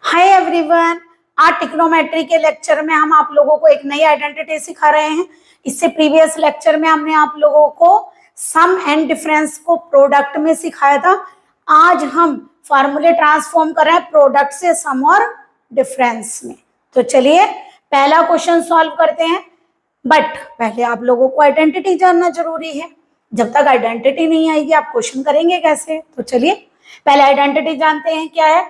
Hi everyone, आज trigonometry के lecture में हम आप लोगों को एक नई आइडेंटिटी सिखा रहे हैं। इससे प्रीवियस लेक्चर में हमने आप लोगों को सम एंड डिफरेंस को प्रोडक्ट में सिखाया था। आज हम फार्मूले ट्रांसफॉर्म कर रहे हैं प्रोडक्ट से सम और डिफरेंस में। तो चलिए पहला क्वेश्चन सॉल्व करते हैं, बट पहले आप लोगों को आइडेंटिटी जानना जरूरी है। जब तक आइडेंटिटी नहीं आएगी आप क्वेश्चन करेंगे कैसे? तो चलिए पहले आइडेंटिटी जानते हैं। क्या है?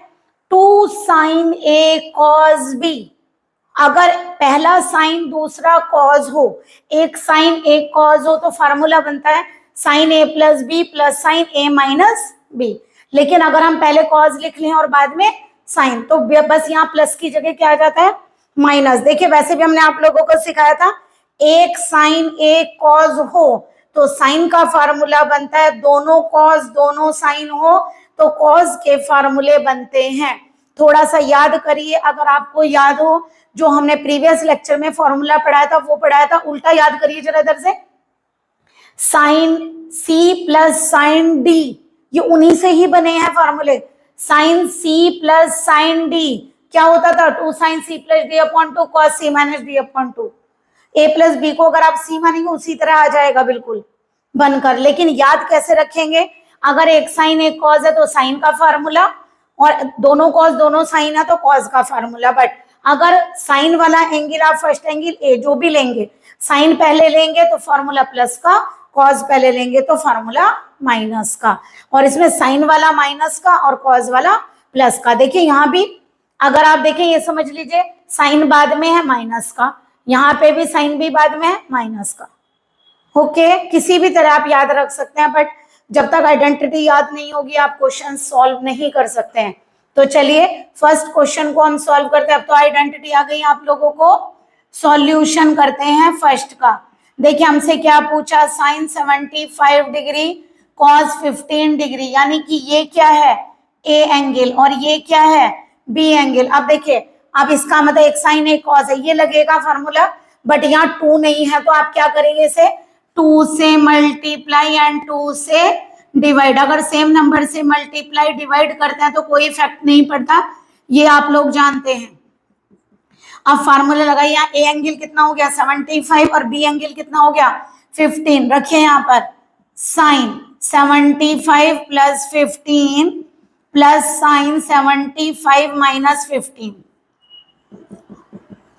2 sin A cos B। अगर पहला साइन दूसरा कॉज हो, एक साइन एक कॉज हो, तो फार्मूला बनता है sine A plus B plus sine A minus B. लेकिन अगर हम पहले कॉज लिख लें और बाद में साइन, तो बस यहाँ प्लस की जगह क्या आ जाता है? माइनस। देखिए वैसे भी हमने आप लोगों को सिखाया था, एक साइन एक कॉज हो तो साइन का फार्मूला बनता है, दोनों कॉज दोनों साइन हो तो कॉज के फार्मूले बनते हैं। थोड़ा सा याद करिए, अगर आपको याद हो जो हमने प्रीवियस लेक्चर में फॉर्मूला पढ़ाया था वो पढ़ाया था, उल्टा याद करिए जरा इधर से। Sine C plus sine D, ये उन्हीं से ही बने हैं फॉर्मूले। Sine C plus sine D क्या होता था? 2 sine C plus D upon 2 cos C minus D upon 2। A plus B को अगर आप सी मानेंगे उसी तरह आ जाएगा बिल्कुल बनकर। लेकिन याद कैसे रखेंगे? अगर एक साइन एक कॉज है तो साइन का फार्मूला, और दोनों कॉज दोनों साइन है तो कॉज का फार्मूला। बट अगर साइन वाला एंगल आप फर्स्ट एंगल ए जो भी लेंगे, साइन पहले लेंगे तो फार्मूला प्लस का, कॉज पहले लेंगे तो फार्मूला माइनस का। और इसमें साइन वाला माइनस का और कॉज वाला प्लस का। देखिए यहाँ भी अगर आप देखें, ये समझ लीजिए साइन बाद में है माइनस का, यहाँ पे भी साइन भी बाद में है माइनस का। ओके, किसी भी तरह आप याद रख सकते हैं, बट जब तक आइडेंटिटी याद नहीं होगी आप क्वेश्चन सॉल्व नहीं कर सकते हैं। तो चलिए फर्स्ट क्वेश्चन को हम सॉल्व करते हैं। अब तो आइडेंटिटी आ गई, आप लोगों को सॉल्यूशन करते हैं फर्स्ट का। देखिए हमसे क्या पूछा, साइन 75 डिग्री कॉस 15 डिग्री, यानी कि ये क्या है? ए एंगल, और ये क्या है? B angle. अब देखिए, अब इसका मतलब एक साइन एक कॉस है, ये लगेगा फार्मूला, बट यहाँ 2 नहीं है तो आप क्या करेंगे? इसे 2 से मल्टीप्लाई एंड 2 से डिवाइड। अगर सेम नंबर से मल्टीप्लाई डिवाइड करते हैं तो कोई इफेक्ट नहीं पड़ता, ये आप लोग जानते हैं। अब फार्मूला लगाइए, यहाँ ए एंगल कितना हो गया? 75, और बी एंगल कितना हो गया? 15। रखिए यहाँ पर sine 75 plus 15 plus sine 75 minus 15,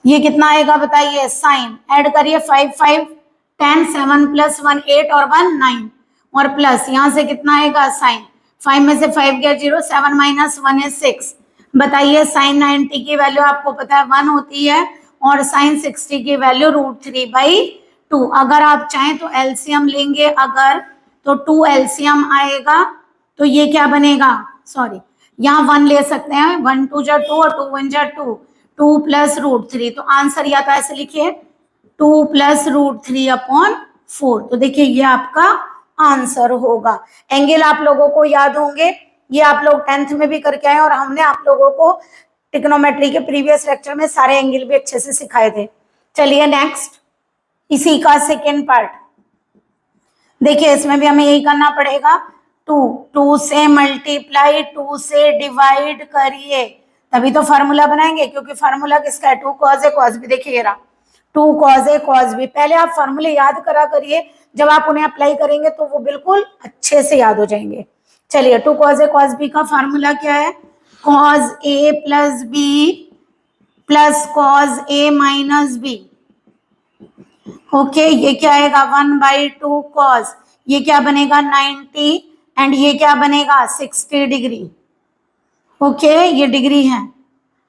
ये कितना आएगा बताइए? साइन ऐड करिए, 5 5 10, 7 प्लस 1 8 और 1 9, और प्लस यहाँ से कितना आएगा? साइन 5 में से 5 गया 0, 7 माइनस 1 is 6। बताइए साइन 90 की वैल्यू आपको पता है 1 होती है, और साइन 60 की वैल्यू √3/2। अगर आप चाहें तो एलसीएम लेंगे, अगर तो 2 एलसीएम आएगा तो ये क्या बनेगा? सॉरी, यहाँ 1 ले सकते हैं, 1 2 जा 2 और 2 1 जा 2, 2 प्लस √3। तो आंसर या तो ऐसे लिखिए 2 प्लस √3/4। तो देखिए ये आपका आंसर होगा। एंगल आप लोगों को याद होंगे, ये आप लोग 10th में भी करके आए, और हमने आप लोगों को ट्रिग्नोमेट्री के प्रीवियस लेक्चर में सारे एंगल भी अच्छे से सिखाए थे। चलिए नेक्स्ट, इसी का सेकेंड पार्ट देखिए, इसमें भी हमें यही करना पड़ेगा। 2 से मल्टीप्लाई 2 से डिवाइड करिए, तभी तो फार्मूला बनाएंगे, क्योंकि फार्मूला किसका है? 2 कॉज ए कॉस बी। देखिए ये रहा 2 कॉज ए कॉस बी। पहले आप फार्मूले याद करा करिए, जब आप उन्हें अप्लाई करेंगे तो वो बिल्कुल अच्छे से याद हो जाएंगे। चलिए 2 कॉज ए कॉस बी का फार्मूला क्या है? कॉज ए प्लस बी प्लस कॉज ए माइनस बी। ओके, ये क्या आएगा? 1/2 कॉस, ये क्या बनेगा? 90, एंड ये क्या बनेगा? 60 डिग्री। ओके, ये डिग्री है,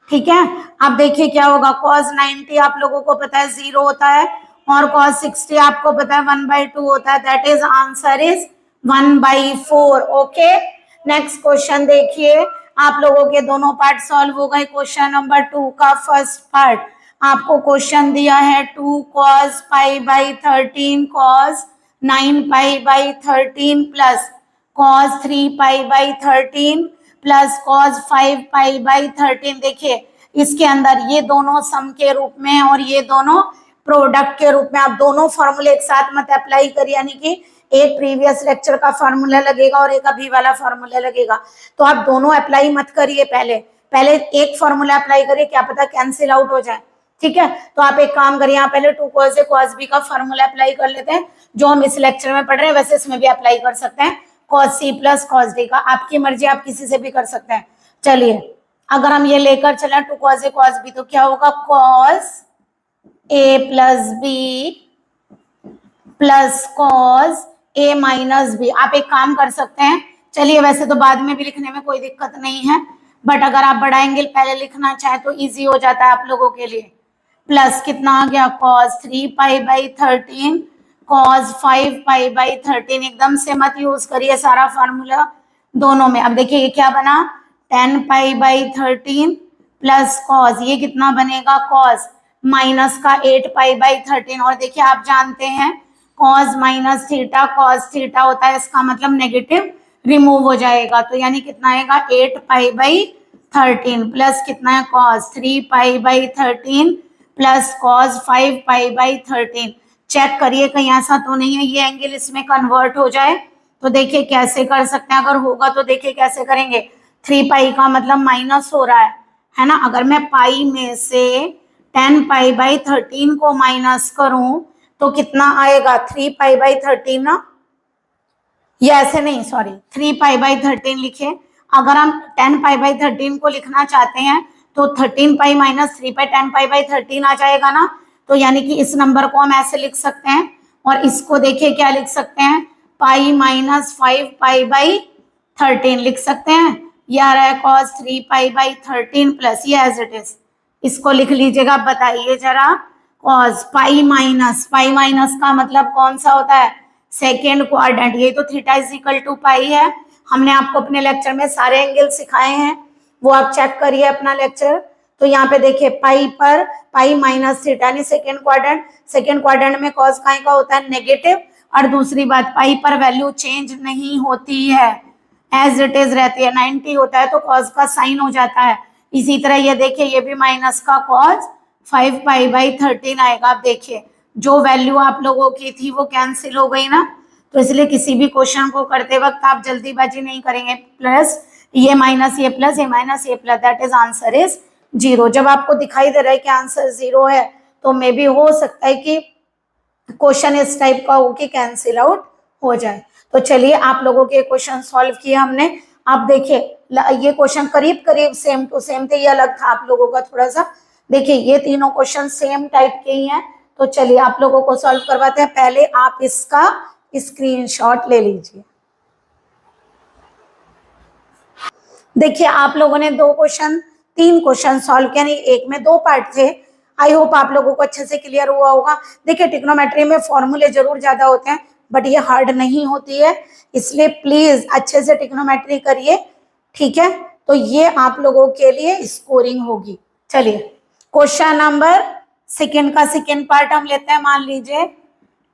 ठीक है। अब देखिए क्या होगा, cos 90 आप लोगों को पता है 0 होता है, और cos 60 आपको पता है 1/2 होता है। That is answer is 1/4। Okay, next question देखिए, आप लोगों के दोनों पार्ट सॉल्व हो गए। क्वेश्चन नंबर 2 का फर्स्ट पार्ट आपको क्वेश्चन दिया है 2 cos π/13 cos 9π/13 plus cos 3π/13 plus cos 5π/13। देखिए इसके अंदर ये दोनों सम के रूप में और ये दोनों प्रोडक्ट के रूप में, आप दोनों फॉर्मूले एक साथ मत अप्लाई करिए, यानी कि एक प्रीवियस लेक्चर का फॉर्मूला लगेगा और एक अभी वाला फॉर्मूला लगेगा, तो आप दोनों अप्लाई मत करिए। पहले पहले एक फॉर्मूला अप्लाई करिए, क्या पता कैंसिल आउट हो जाए, ठीक है। तो आप एक काम करिए, यहाँ पहले 2 cos A cos B का फॉर्मूला अप्लाई कर लेते हैं, जो हम इस लेक्चर में पढ़ रहे हैं वैसे इसमें भी अप्लाई कर सकते हैं, cos C plus cos D का, आपकी मर्जी, आप किसी से भी कर सकते हैं। चलिए अगर हम ये लेकर चले 2 cos A cos B तो क्या होगा, cos A plus B plus cos A minus B। आप एक काम कर सकते हैं, चलिए वैसे तो बाद में भी लिखने में कोई दिक्कत नहीं है, बट अगर आप बड़ा एंगल पहले लिखना चाहें तो इजी हो जाता है आप लोगों के लिए। प्लस कितना आ गया, cos 3 pi by 13 cos 5 pi by 13, एकदम से मत यूज करिए सारा फार्मूला दोनों में। अब देखिए ये क्या बना, 10 पाई बाई 13 प्लस cos, ये कितना बनेगा cos माइनस का 8 पाई बाई 13, और देखिए आप जानते हैं cos minus theta cos theta होता है, इसका मतलब नेगेटिव रिमूव हो जाएगा, तो यानी कितना आएगा 8 पाई बाई 13 प्लस कितना है cos 3 pi by 13 plus cos 5 pi by 13। Check करिए कहीं ऐसा तो नहीं है ये एंगल इसमें कन्वर्ट हो जाए, तो देखिए कैसे कर सकते हैं, अगर होगा तो देखिए कैसे करेंगे। 3 पाई का मतलब माइनस हो रहा है ना, अगर मैं पाई में से 10 पाई बाई 13 को माइनस करूं तो कितना आएगा, 3 पाई बाई 13 ना, ये ऐसे नहीं सॉरी 3 पाई बाई 13 लिखे। अगर हम 10 पाई बाई 13 को लिखना चाहते हैं तो 13 pi minus 3 pi 10 pi by 13 आ जाएगा ना, तो यानी कि इस नंबर को हम ऐसे लिख सकते हैं, और इसको देखिए क्या लिख सकते हैं, पाई माइनस 5 पाई बाई 13 लिख सकते हैं। ये आ रहा है cos 3 पाई बाई 13 प्लस ये एज इट इज, इसको लिख लीजिएगा। बताइए जरा, cos पाई माइनस का मतलब कौन सा होता है, सेकेंड क्वाड्रेंट, ये तो थीटा इज इक्वल टू पाई है, हमने आपको अपने लेक्चर में सारे एंगल सिखाए हैं, वो आप चेक करिए अपना लेक्चर। तो यहाँ पे देखिए पाई पर पाई माइनस थीटा यानी सेकेंड क्वाड्रेंट में cos काय का होता है नेगेटिव, और दूसरी बात पाई पर वैल्यू चेंज नहीं होती है, एज इट इज रहती है, 90 होता है तो cos का साइन हो जाता है। इसी तरह ये देखिए ये भी माइनस का cos 5 पाई बाई 13 आएगा। आप देखिए जो वैल्यू आप लोगों की थी वो कैंसिल हो गई ना, तो इसलिए किसी भी क्वेश्चन को करते वक्त आप जल्दीबाजी नहीं करेंगे, प्लस ये माइनस ये प्लस ये माइनस ये plus, that is answer is 0। जब आपको दिखाई दे रहा है कि आंसर 0 है तो मे भी हो सकता है कि क्वेश्चन इस टाइप का हो कि कैंसिल आउट हो जाए। तो चलिए आप लोगों के क्वेश्चन सॉल्व किए हमने। आप देखिए ये क्वेश्चन करीब करीब सेम टू सेम थे, ये अलग था आप लोगों का थोड़ा सा। देखिए ये तीनों क्वेश्चन सेम टाइप के ही हैं, तो चलिए आप लोगों को सॉल्व करवाते हैं। पहले आप इसका स्क्रीनशॉट ले लीजिए। देखिए आप लोगों ने 3 क्वेश्चन सॉल्व किया, एक में 2 पार्ट थे। आई होप आप लोगों को अच्छे से क्लियर हुआ होगा। देखिए ट्रिग्नोमेट्री में फॉर्मूले जरूर ज्यादा होते हैं बट ये हार्ड नहीं होती है, इसलिए प्लीज अच्छे से ट्रिग्नोमेट्री करिए, ठीक है। तो ये आप लोगों के लिए स्कोरिंग होगी। चलिए क्वेश्चन नंबर सेकेंड का सेकेंड पार्ट हम लेते हैं। मान लीजिए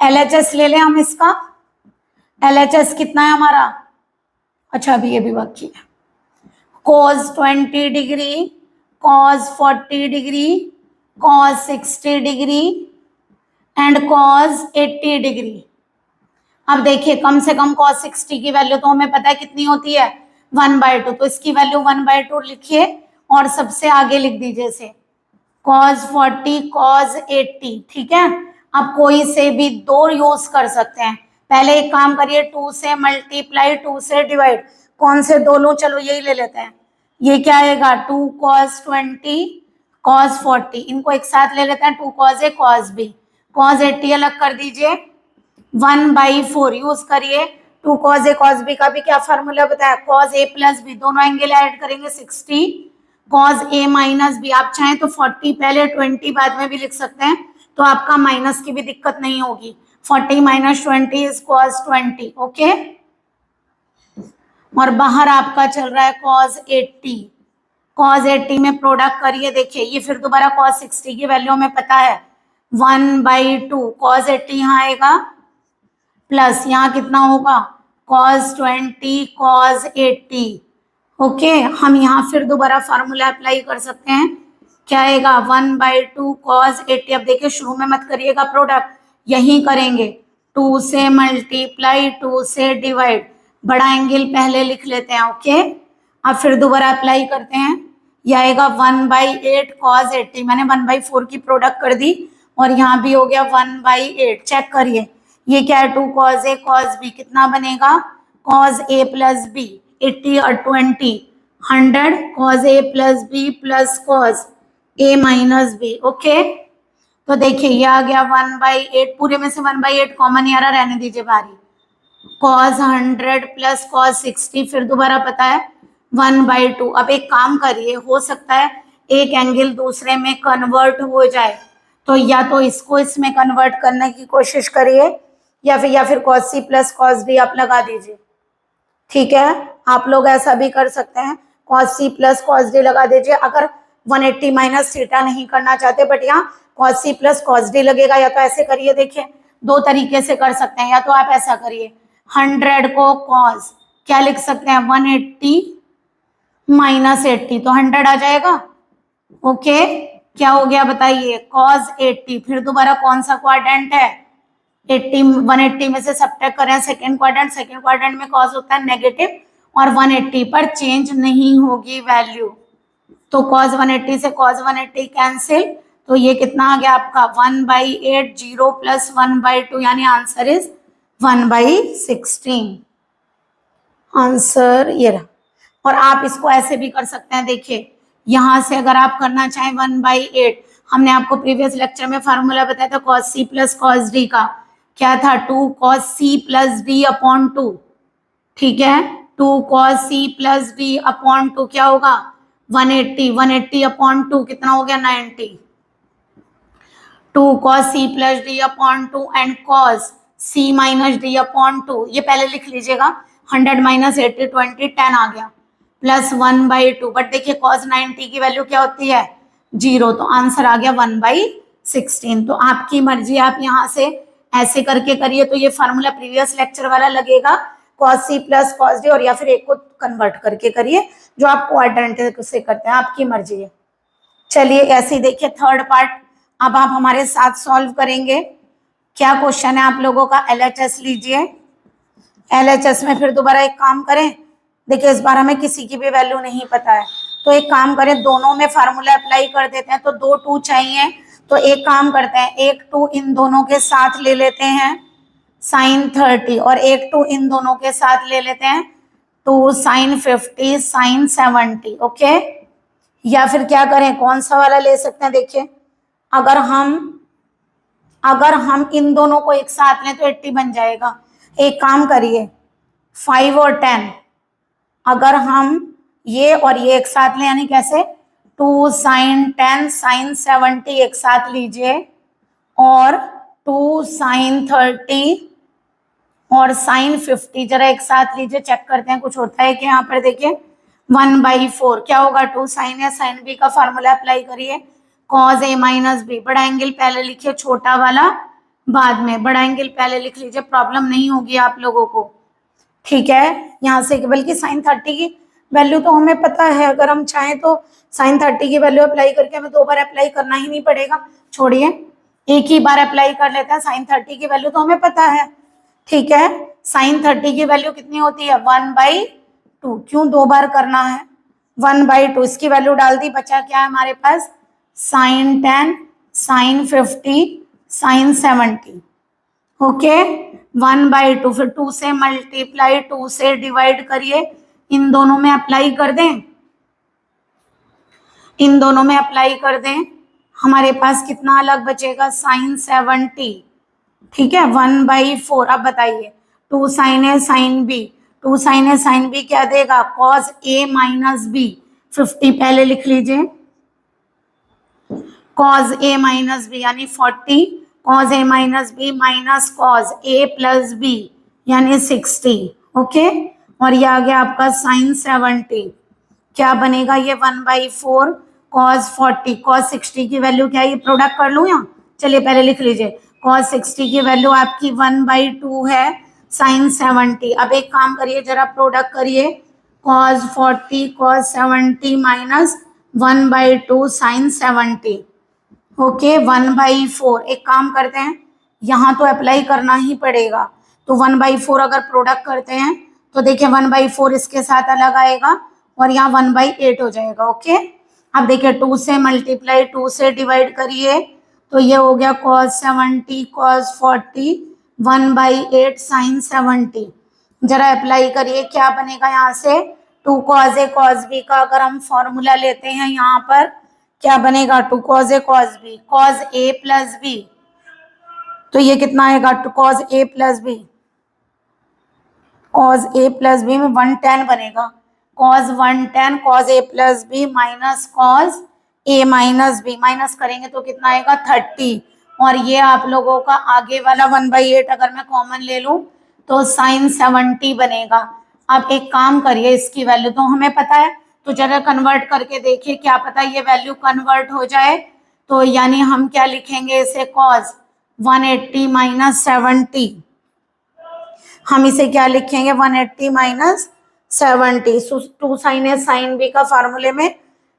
LHS ले लें हम इसका, LHS कितना है हमारा, अच्छा अभी ये भी बाकी है, cos 20 degree, cos 40 degree, cos 60 degree and cos 80 degree. अब देखिए कम से कम cos 60 की वैल्यू तो हमें पता है कितनी होती है 1/2, तो इसकी वैल्यू 1/2 लिखिए और सबसे आगे लिख दीजिए इसे cos 40 cos 80, ठीक है। अब कोई से भी 2 यूज कर सकते हैं। पहले एक काम करिए 2 से मल्टीप्लाई 2 से डिवाइड, कौन से 2 लूं, चलो यही ले लेते हैं। ये क्या आएगा 2 cos 20 cos 40, इनको एक साथ ले लेते हैं 2 cos A cos B, cos 80 अलग कर दीजिए 1/4 यूज करिए। 2 cos A cos B का भी क्या फार्मूला बताया, cos A प्लस B, दोनों एंगल ऐड करेंगे 60 cos A माइनस B। आप चाहें तो 40 पहले 20 बाद में भी लिख सकते हैं, तो आपका माइनस की भी दिक्कत नहीं होगी। 40 माइनस 20 इज cos 20, ओके। और बाहर आपका चल रहा है cos 80, cos 80 में प्रोडक्ट करिए, देखिए ये फिर दोबारा cos 60 की वैल्यू हमें पता है 1/2, cos 80 यहाँ आएगा प्लस यहाँ कितना होगा cos 20 cos 80, ओके। हम यहाँ फिर दोबारा फार्मूला अप्लाई कर सकते हैं, क्या आएगा 1/2 cos 80। अब देखिए शुरू में मत करिएगा प्रोडक्ट, यही करेंगे 2 से मल्टीप्लाई 2 से डिवाइड, बड़ा एंगल पहले लिख लेते हैं, ओके। अब फिर दोबारा अप्लाई करते हैं, ये आएगा 1/8 cos 80, मैंने 1/4 की प्रोडक्ट कर दी और यहाँ भी हो गया 1/8। चेक करिए ये क्या है, 2 cos A cos B, कितना बनेगा cos A प्लस B, 80 और 20 100 cos A plus B plus cos A minus B। Okay, तो देखिए ये आ गया 1/8, पूरे में से 1/8 कॉमन आ रहा, रहने दीजिए बारी, cos 100 प्लस cos 60, फिर दोबारा पता है 1/2। अब एक काम करिए, हो सकता है एक एंगल दूसरे में कन्वर्ट हो जाए, तो या तो इसको इसमें कन्वर्ट करने की कोशिश करिए या फिर cos C plus cos D आप लगा दीजिए। ठीक है, आप लोग ऐसा भी कर सकते हैं, cos C plus cos D लगा दीजिए अगर 180 माइनस थीटा नहीं करना चाहते, बट यहाँ cos C plus cos D लगेगा। या तो ऐसे करिए, देखिए दो तरीके से कर सकते हैं, या तो आप ऐसा करिए 100 को cos क्या लिख सकते हैं 180 माइनस 80, तो 100 आ जाएगा। ओके, क्या हो गया बताइए cos 80, फिर दोबारा कौन सा क्वाड्रेंट है 80, 180 में से सब्ट्रैक्ट करें सेकंड क्वाड्रेंट, सेकंड क्वाड्रेंट में cos होता है नेगेटिव और 180 पर चेंज नहीं होगी वैल्यू, तो cos 180 से cos 180 कैंसिल, तो ये कितना आ गया आपका 1/8, 0 प्लस 1/2, यानी आंसर इज 1/16। आंसर ये रहा। और आप इसको ऐसे भी कर सकते हैं, देखिए यहां से अगर आप करना चाहें 1/8, हमने आपको प्रीवियस लेक्चर में फार्मूला बताया था cos C plus cos D का, क्या था 2 cos C plus D upon 2। ठीक है, 2 cos C plus D upon 2 क्या होगा 180, 180 अपॉन 2 कितना हो गया 90, 2 cos C plus D upon 2 and cos C minus D upon 2, ये पहले लिख लीजिएगा, 100 माइनस 80 20 10 आ गया, प्लस 1/2, बट देखिए cos 90 की वैल्यू क्या होती है 0, तो आंसर आ गया 1/16। तो आपकी मर्जी, आप यहाँ से ऐसे करके करिए तो ये फार्मूला प्रीवियस लेक्चर वाला लगेगा cos C plus cos D, और या फिर एक को कन्वर्ट करके करिए जो आप क्वाड्रेंट से करते हैं, आपकी मर्जी है। चलिए ऐसे ही देखिए थर्ड पार्ट अब आप हमारे साथ सॉल्व करेंगे। क्या क्वेश्चन है आप लोगों का, LHS लीजिए। LHS में फिर दोबारा एक काम करें, देखिए इस बार हमें किसी की भी वैल्यू नहीं पता है, तो एक काम करें दोनों में फार्मूला अप्लाई कर देते हैं, तो 2 2 चाहिए, तो एक काम करते हैं एक 2 इन दोनों के साथ ले लेते हैं sin 30, और एक 2 इन दोनों के साथ ले लेते हैं 2 sin 50 sin 70। ओके, या फिर क्या करें, कौन सा वाला ले सकते हैं, देखिए अगर हम इन दोनों को एक साथ लें तो 80 बन जाएगा। एक काम करिए 5 और 10, अगर हम ये और ये एक साथ लें, यानी कैसे 2 sin 10 sin 70 एक साथ लीजिए, और 2 sin 30 और sin 50 जरा एक साथ लीजिए, चेक करते हैं कुछ होता है कि यहाँ पर देखिए 1/4 क्या होगा 2 sin A sin B का फार्मूला अप्लाई करिए, cos A माइनस B, बड़ा एंगल पहले लिखिए छोटा वाला बाद में, बड़ा एंगल पहले लिख लीजिए, प्रॉब्लम नहीं होगी आप लोगों को। ठीक है, यहाँ से बल्कि sin 30 की वैल्यू तो हमें पता है, अगर हम चाहें तो sin 30 की वैल्यू अप्लाई करके हमें 2 बार अप्लाई करना ही नहीं पड़ेगा, छोड़िए एक ही बार अप्लाई कर लेते हैं, sin 30 की वैल्यू तो हमें पता है। ठीक है, sin 30 की वैल्यू कितनी होती है 1/2, क्यों 2 बार करना है 1/2, इसकी वैल्यू डाल दी, बचा क्या है हमारे पास sin 10 sin 50 sin 70। ओके, 1/2, फिर 2 से मल्टीप्लाई 2 से डिवाइड करिए, इन दोनों में अप्लाई कर दें, इन दोनों में अप्लाई कर दें, हमारे पास कितना अलग बचेगा sin 70। ठीक है, 1/4। अब बताइए 2 sin A sin B, 2 sin A sin B क्या देगा cos A माइनस B, 50 पहले लिख लीजिए, cos A माइनस B यानी 40, cos A minus B minus cos A plus B यानी 60। ओके, और ये आ गया आपका sin 70, क्या बनेगा ये 1/4 cos 40, cos 60 की वैल्यू क्या है, ये प्रोडक्ट कर लूँ यहाँ, चलिए पहले लिख लीजिए, cos 60 की वैल्यू आपकी 1/2 है sin 70। अब एक काम करिए जरा प्रोडक्ट करिए, cos 40 cos 70 minus 1/2 sin 70। Okay, 1/4, एक काम करते हैं यहाँ तो अप्लाई करना ही पड़ेगा, तो 1/4 अगर प्रोडक्ट करते हैं तो देखिए 1/4 इसके साथ अलग आएगा और यहाँ 1/8 हो जाएगा। ओके, अब देखिए 2 से मल्टीप्लाई 2 से डिवाइड करिए तो ये हो गया cos 70 cos 40 1/8 sin 70। जरा अप्लाई करिए क्या बनेगा यहाँ से 2 cos a cos b का अगर हम फॉर्मूला लेते हैं यहाँ पर क्या बनेगा 2 cos a cos b cos a plus b, तो ये कितना आएगा 2 cos a plus b, cos a plus b में 110 बनेगा cos 110 cos a plus b minus cos a minus b, minus करेंगे तो कितना आएगा 30, और ये आप लोगों का आगे वाला 1/8 अगर मैं कॉमन ले लूं तो sin 70 बनेगा। अब एक काम करिए इसकी वैल्यू तो हमें पता है तो जरा कन्वर्ट करके देखिए क्या पता ये वैल्यू कन्वर्ट हो जाए, तो यानी हम क्या लिखेंगे इसे cos 180 माइनस 70, हम इसे क्या लिखेंगे 180 minus 70। 2 sin a sin b का फार्मूले में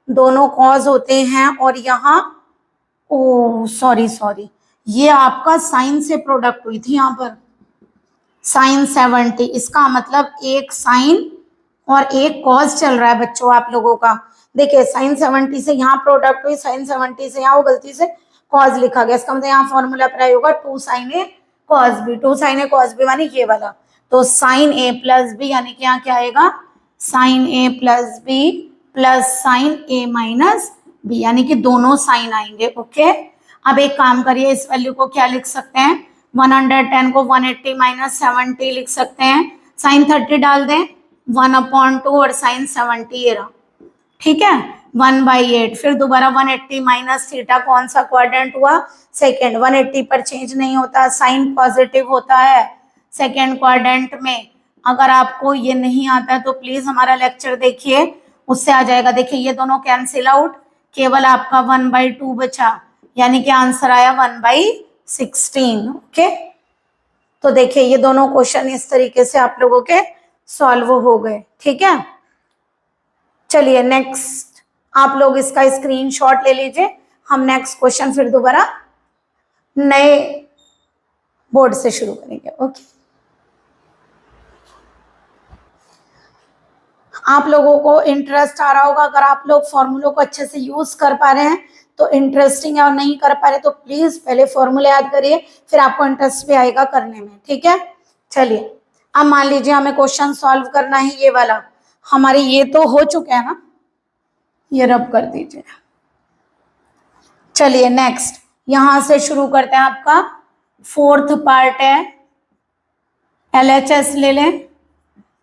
दोनों कॉज होते हैं और यहाँ ओ सॉरी ये आपका साइन से प्रोडक्ट हुई थी यहाँ पर साइन 70, इसका मतलब एक साइन और एक कॉज चल रहा है बच्चों आप लोगों का। देखिए साइन 70 से यहाँ प्रोडक्ट हुई, साइन 70 से यहाँ वो गलती से कॉज लिखा गया, इसका मतलब यहाँ फॉर्मूला अप्लाई होगा 2 sin a cos b, 2 sin a cos b मानी ये वाला, तो साइन a प्लस b यानी कि यहाँ क्या आएगा sine a plus b plus sine a minus b, यानी कि दोनों साइन आएंगे। ओके, अब एक काम करिए इस वैल्यू को क्या लिख सकते हैं 110 को 180 माइनस 70 लिख सकते हैं, साइन 30 डाल दें 1/2 और साइन 70 ये रहा, ठीक है 1/8, फिर दोबारा 180 माइनस थीटा कौन सा क्वाड्रेंट हुआ सेकेंड, 180 पर चेंज नहीं होता, साइन पॉजिटिव होता है सेकेंड क्वाड्रेंट में। अगर आपको ये नहीं आता तो प्लीज हमारा लेक्चर देखिए उससे आ जाएगा। देखिए ये दोनों कैंसिल आउट, केवल आपका 1/2 बचा, यानी कि आंसर आया 1/16। ओके, तो देखिए ये दोनों क्वेश्चन इस तरीके से आप लोगों के सॉल्व हो गए, ठीक है। चलिए नेक्स्ट आप लोग इसका स्क्रीनशॉट ले लीजिए, हम नेक्स्ट क्वेश्चन फिर दोबारा नए बोर्ड से शुरू करेंगे। ओके, आप लोगों को इंटरेस्ट आ रहा होगा, अगर आप लोग फॉर्मूलों को अच्छे से यूज कर पा रहे हैं तो इंटरेस्टिंग है, और नहीं कर पा रहे तो प्लीज पहले फॉर्मूले याद करिए फिर आपको इंटरेस्ट भी आएगा करने में, ठीक है। चलिए अब मान लीजिए हमें क्वेश्चन सॉल्व करना है, ये वाला हमारे ये तो हो चुका है ना, ये रब कर दीजिए। चलिए नेक्स्ट यहां से शुरू करते हैं, आपका 4th पार्ट है, LHS ले लें,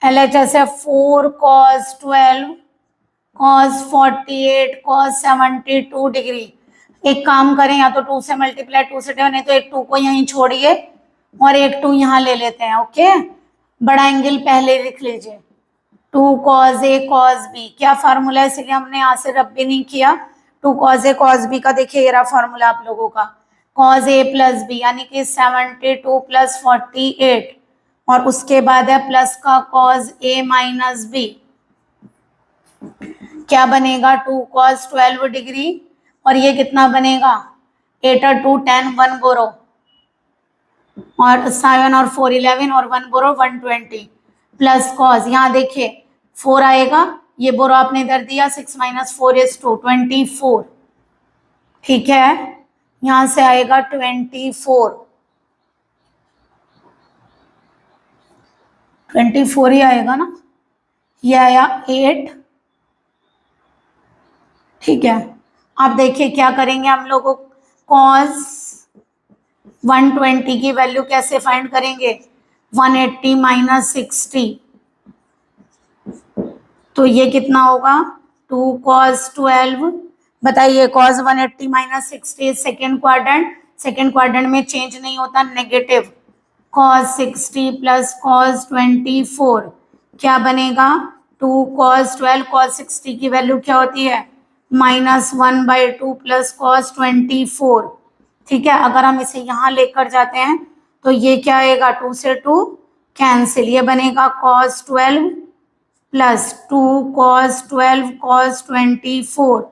LHS है 4 cos 12 cos 48 cos 72 डिग्री। एक काम करें या तो 2 से मल्टीप्लाई 2 से डिवाइड, नहीं तो एक 2 को यहीं छोड़िए और एक 2 यहाँ ले लेते हैं। ओके, बड़ा एंगल पहले लिख लीजिए 2 cos a cos b, क्या फार्मूला है इसलिए हमने यहाँ से रब भी नहीं किया। 2 cos a cos b का देखिए ये रहा फार्मूला आप लोगों का, cos a प्लस b यानी कि 72 प्लस 48, और उसके बाद है प्लस का cos a माइनस b, क्या बनेगा 2 cos 12 डिग्री, और ये कितना बनेगा 8 और 2 10 1 बोरो, और 7 और 4 11 और 1 बोरो 120 प्लस cos, यहाँ देखिए 4 आएगा, ये बोरो आपने इधर दिया 6 माइनस 4 इज 2 24, ठीक है यहाँ से आएगा 24 ही आएगा ना, ये आया 8, ठीक है। अब देखिए क्या करेंगे हम लोग cos 120 की वैल्यू कैसे फाइंड करेंगे 180 माइनस 60, तो ये कितना होगा 2 cos 12, बताइए cos 180 माइनस 60 सेकेंड क्वाड्रेंट में चेंज नहीं होता नेगेटिव, cos 60 प्लस cos 24 क्या बनेगा 2 cos 12, cos 60 की वैल्यू क्या होती है -1/2 प्लस cos 24, ठीक है। अगर हम इसे यहाँ लेकर जाते हैं तो ये क्या आएगा 2 से 2 कैंसिल, ये बनेगा cos 12 प्लस 2 cos 12 cos 24,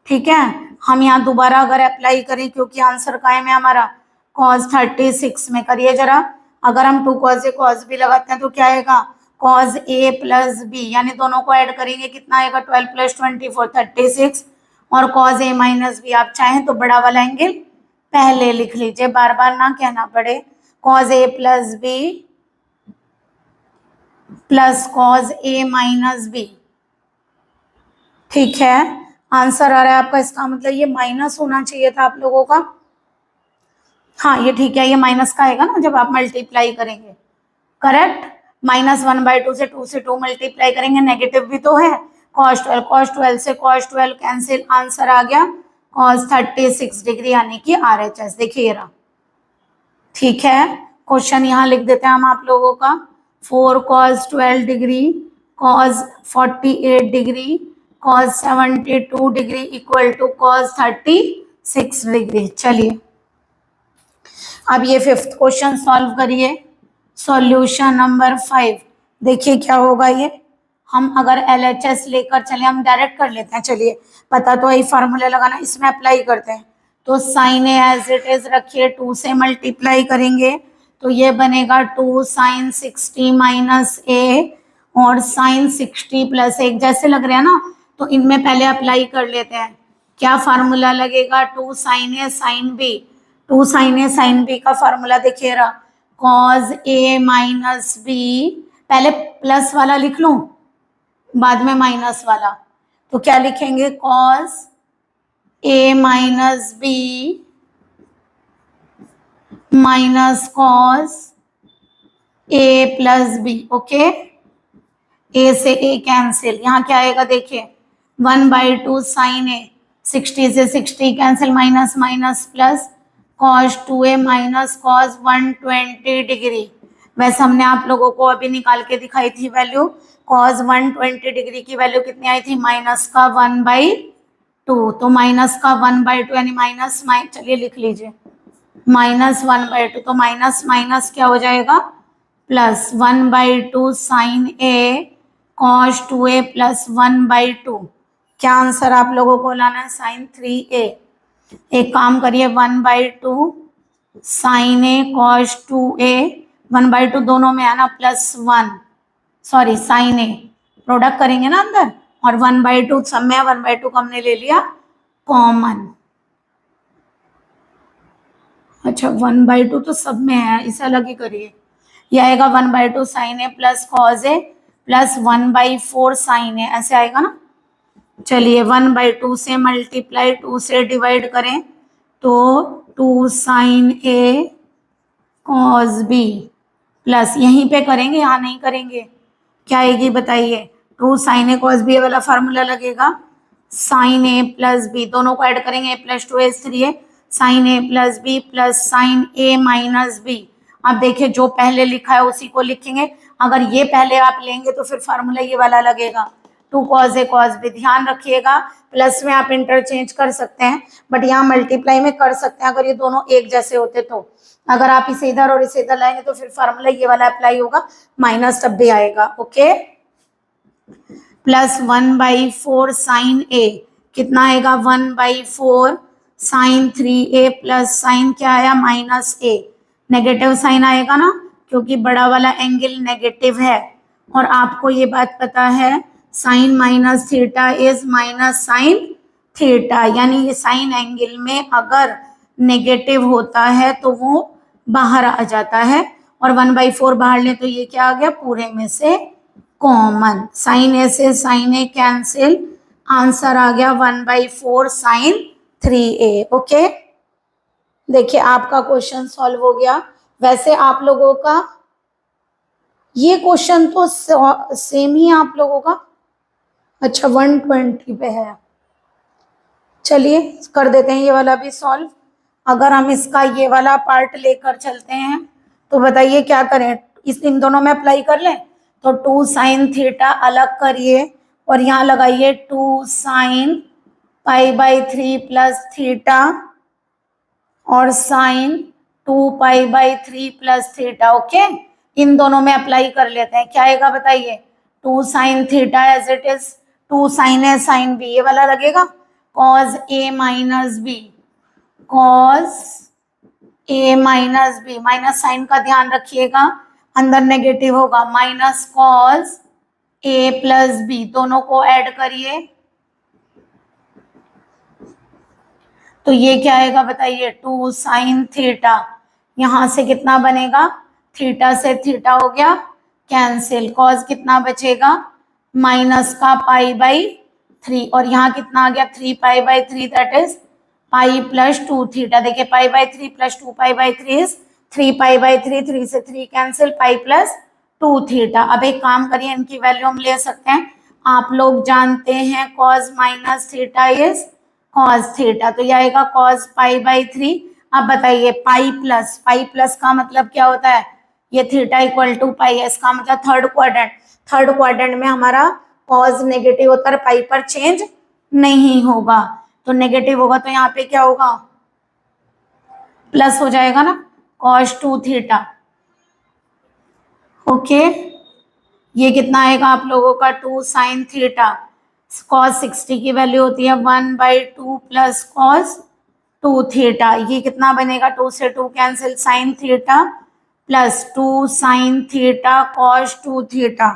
ठीक है। हम यहाँ दोबारा अगर अप्लाई करें क्योंकि आंसर कायम है हमारा cos 36 में, करिए जरा, अगर हम 2 cos a cos b लगाते हैं तो क्या आएगा cos a प्लस b, यानी दोनों को ऐड करेंगे कितना आएगा 12 प्लस 24 36, और कॉज ए माइनस बी, आप चाहें तो बड़ा वाला एंगल पहले लिख लीजिए, बार बार ना कहना पड़े। कॉज ए प्लस बी प्लस कॉज ए माइनस बी, ठीक है। आंसर आ रहा है आपका, इसका मतलब ये माइनस होना चाहिए था आप लोगों का। हाँ ये ठीक है, ये माइनस का आएगा ना जब आप मल्टीप्लाई करेंगे, करेक्ट। -1/2 से 2 से 2 मल्टीप्लाई करेंगे, नेगेटिव भी तो है। cos 12 से cos 12 कैंसिल, आंसर आ गया cos 36 डिग्री यानी कि RHS। देखिए ये रहा, ठीक है। क्वेश्चन यहाँ लिख देते हैं हम आप लोगों का, 4 cos 12 degree cos 48 degree cos 72 degree equal to cos 36 degree. चलिए अब ये फिफ्थ क्वेश्चन सॉल्व करिए। सॉल्यूशन नंबर 5, देखिए क्या होगा ये। हम अगर LHS लेकर चले, हम डायरेक्ट कर लेते हैं, चलिए पता तो यही फार्मूला लगाना, इसमें अप्लाई करते हैं। तो sine A as it is रखिए, 2 से मल्टीप्लाई करेंगे तो ये बनेगा 2 sin 60 माइनस ए और sin 60 प्लस 1, जैसे लग रहे हैं ना, तो इनमें पहले अप्लाई कर लेते हैं। क्या फार्मूला लगेगा, 2 sin ए sin बी, 2 sin ए sin बी का फार्मूला देखिए रहा, cos ए माइनस बी, पहले प्लस वाला लिख लूं बाद में माइनस वाला, तो क्या लिखेंगे, cos ए माइनस बी माइनस cos ए प्लस बी। ओके, ए से ए कैंसिल, यहाँ क्या आएगा देखिए 1/2 sin ए, 60 से 60 cancel, minus minus plus cos 2a minus cos 120 degree. वैसे हमने आप लोगों को अभी निकाल के दिखाई थी वैल्यू, cos 120 डिग्री की वैल्यू कितनी आई थी, माइनस का 1/2, तो माइनस का 1/2 यानी माइनस, चलिए लिख लीजिए -1/2, तो माइनस माइनस क्या हो जाएगा प्लस 1/2 sin ए cos 2a प्लस 1/2। क्या आंसर आप लोगों को लाना है, sin 3a। एक काम करिए 1/2 sin a cos 2a, 1/2 दोनों में है ना, +1, सॉरी sin a प्रोडक्ट करेंगे ना अंदर, और 1/2 सब में, 1/2 को हमने ले लिया कॉमन। अच्छा 1/2 तो सब में है, इसे अलग ही करिए, यह आएगा 1/2 sin a plus cos a plus 1/4 sin a, ऐसे आएगा ना। चलिए 1/2 से मल्टीप्लाई, 2 से डिवाइड करें तो 2 sin a cos b plus, यहीं पे करेंगे यहाँ नहीं करेंगे, क्या आएगी बताइए, 2 sin a cos b वाला फार्मूला लगेगा, sin a प्लस b, दोनों को ऐड करेंगे, a plus 2 a 3a, sin a plus b plus sin a minus b। अब देखिए जो पहले लिखा है उसी को लिखेंगे, अगर ये पहले आप लेंगे तो फिर फार्मूला ये वाला लगेगा 2 cos a cos b। ध्यान रखिएगा प्लस में आप इंटरचेंज कर सकते हैं, बट यहाँ मल्टीप्लाई में कर सकते हैं अगर ये दोनों एक जैसे होते तो। अगर आप इसे इधर और इसे इधर लाएंगे तो फिर फार्मूला ये वाला अप्लाई होगा, माइनस तब भी आएगा। ओके, प्लस 1/4 sin a, कितना आएगा 1/4 sin 3a प्लस साइन क्या आया माइनस a, नेगेटिव साइन आएगा ना क्योंकि बड़ा वाला एंगल नेगेटिव है, और आपको ये बात पता है sine minus theta is minus sine theta, यानी ये साइन एंगल में अगर नेगेटिव होता है तो वो बाहर आ जाता है, और 1/4 बाहर ले तो ये क्या आ गया पूरे में से कॉमन, साइन ए से साइन ए कैंसिल, आंसर आ गया 1/4 sin 3a। ओके, देखिए आपका क्वेश्चन सॉल्व हो गया। वैसे आप लोगों का ये क्वेश्चन तो सेम ही आप लोगों का, अच्छा 120 पे है, चलिए कर देते हैं ये वाला भी सॉल्व। अगर हम इसका ये वाला पार्ट लेकर चलते हैं तो बताइए क्या करें, इन दोनों में अप्लाई कर लें, तो 2 sin थीटा अलग करिए और यहाँ लगाइए 2 sin π/3 प्लस थीटा और sin 2π/3 प्लस थीटा। ओके, इन दोनों में अप्लाई कर लेते हैं, क्या आएगा बताइए, 2 sin theta as it is, 2 sin a sin b, ये वाला लगेगा cos a minus b, cos a minus b, minus sine का ध्यान रखिएगा अंदर नेगेटिव होगा, minus cos a plus b, दोनों को ऐड करिए तो ये क्या आएगा बताइए, 2 साइन थीटा। यहाँ से कितना बनेगा, थीटा से थीटा हो गया कैंसिल, कॉस कितना बचेगा, माइनस का पाई/3, और यहाँ कितना आ गया 3 पाई/3, that is pi plus 2 theta. देखिए पाई/3 प्लस 2 पाई/3 इज 3 पाई/3, 3 से 3 कैंसिल, पाई प्लस 2 थीटा। अब एक काम करिए, इनकी वैल्यू हम ले सकते हैं। आप लोग जानते हैं cos minus theta is cos theta, तो यह आएगा कॉस पाई/3। अब बताइए पाई प्लस का मतलब क्या होता है, ये थीटा इक्वल टू पाई है, इसका मतलब थर्ड क्वाड्रेंट में हमारा कॉस नेगेटिव होकर पाई पर चेंज नहीं होगा, तो नेगेटिव होगा तो यहाँ पे क्या होगा, प्लस हो जाएगा ना, कॉस 2 थीटा। ओके, ये कितना आएगा आप लोगों का 2 साइन थीटा। कॉस 60 की वैल्यू होती है 1/2 प्लस कॉस 2 थीटा। ये कितना बनेगा, 2 से 2 cancel, sine theta plus 2 sine theta cos 2 theta,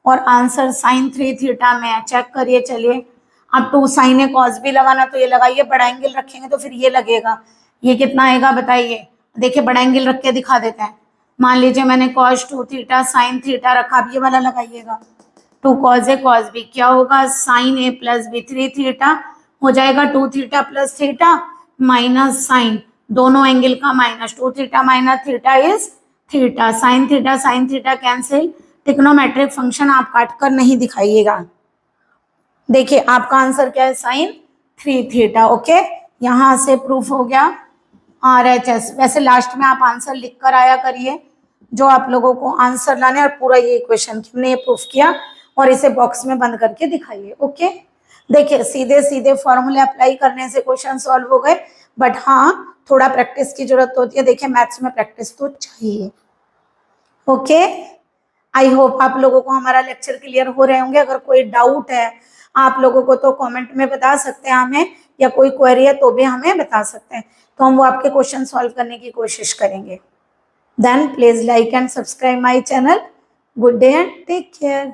और आंसर साइन 3 थीटा में है। चेक करिए, चलिए अब 2 साइन है, कॉस भी लगाना तो ये लगाइए, बड़ा एंगल रखेंगे तो फिर ये लगेगा। ये कितना आएगा बताइए, देखिए बड़ा एंगल रख के दिखा देते हैं। मान लीजिए मैंने कॉस 2 थीटा साइन थीटा रखा, अब ये वाला लगाइएगा, 2 कॉस ए कॉस बी, क्या होगा sine A plus B, 3 theta हो जाएगा, 2 theta plus theta minus sine, दोनों एंगल का minus, 2 theta minus theta is theta, sine theta cancel. Trigonometric function आप काट कर नहीं दिखाइएगा। देखिए आपका आंसर क्या है, साइन 3 थीटा। ओके, यहां से प्रूफ हो गया RHS। वैसे लास्ट में आप आंसर लिख कर आया करिए, जो आप लोगों को आंसर लाने, और पूरा ये इक्वेशन हमने ये प्रूफ किया, और इसे बॉक्स में बंद करके दिखाइए। ओके, देखिए सीधे सीधे फॉर्मूले अप्लाई करने से क्वेश्चन सॉल्व हो गए, बट हाँ थोड़ा प्रैक्टिस की जरूरत होती है। देखिए मैथ्स में प्रैक्टिस तो चाहिए। ओके, आई होप आप लोगों को हमारा लेक्चर क्लियर हो रहे होंगे। अगर कोई डाउट है आप लोगों को तो कमेंट में बता सकते हैं हमें, या कोई क्वेरी है तो भी हमें बता सकते हैं, तो हम वो आपके क्वेश्चन सॉल्व करने की कोशिश करेंगे। Then please like and subscribe my channel. Good day and take care.